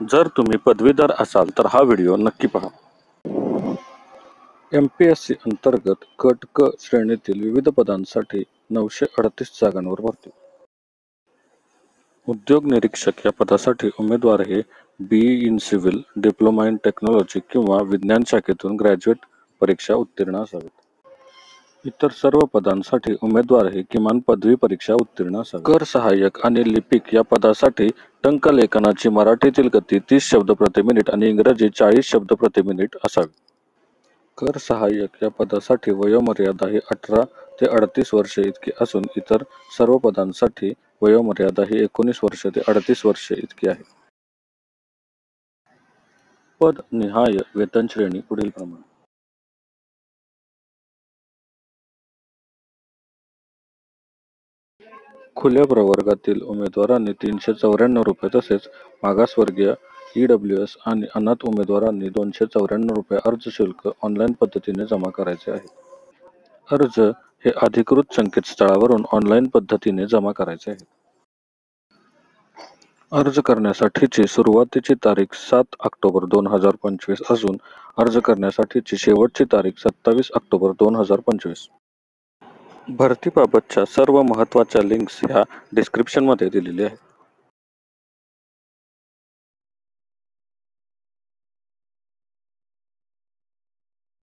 जर तुम्ही पदवीधर असाल तर हा व्हिडिओ नक्की पहा. एमपीएससी अंतर्गत गट क श्रेणीतील विविध पदांसाठी 938 जागांवर भरती. उद्योग निरीक्षक या पदासाठी उमेदवार हे BE in civil, diploma in technology किंवा विज्ञान शाखेतून ग्रॅज्युएट परीक्षा उत्तीर्ण असावेत. इतर सर्व पदांसाठी उमेदवार हे किमान पदवी परीक्षा उत्तीर्ण असावे. कर सहाय्यक आणि लिपिक या पदासाठी टंकलेखनाची मराठीतील गती 30 शब्द प्रति मिनिट आणि इंग्रजी 40 शब्द प्रति मिनिट असावी. कर सहाय्यक या पदासाठी वयोमर्यादा ही 18 ते 38 वर्षे इतकी असून इतर सर्व पदांसाठी वयोमर्यादा ही 19 वर्षे ते 38 वर्षे इतकी आहे. पद निहाय वेतन श्रेणी पुढील प्रमाणे. खुल्या प्रवर्गातील उमेदवारांनी 394 रुपये तसेच मागासवर्गीय, ईडब्ल्यूएस आणि अनाथ उमेदवारांनी 294 रुपये अर्ज शुल्क ऑनलाईन पद्धतीने जमा करायचे आहे. अर्ज हे अधिकृत संकेतस्थळावरून ऑनलाईन पद्धतीने जमा करायचे आहे. अर्ज करण्यासाठीची सुरुवातीची तारीख 7 ऑक्टोबर 2025 असून अर्ज करण्यासाठीची शेवटची तारीख 27 ऑक्टोबर 2025. भरतीबाबतच्या सर्व महत्त्वाच्या लिंक्स ह्या डिस्क्रिप्शनमध्ये दिलेल्या आहेत.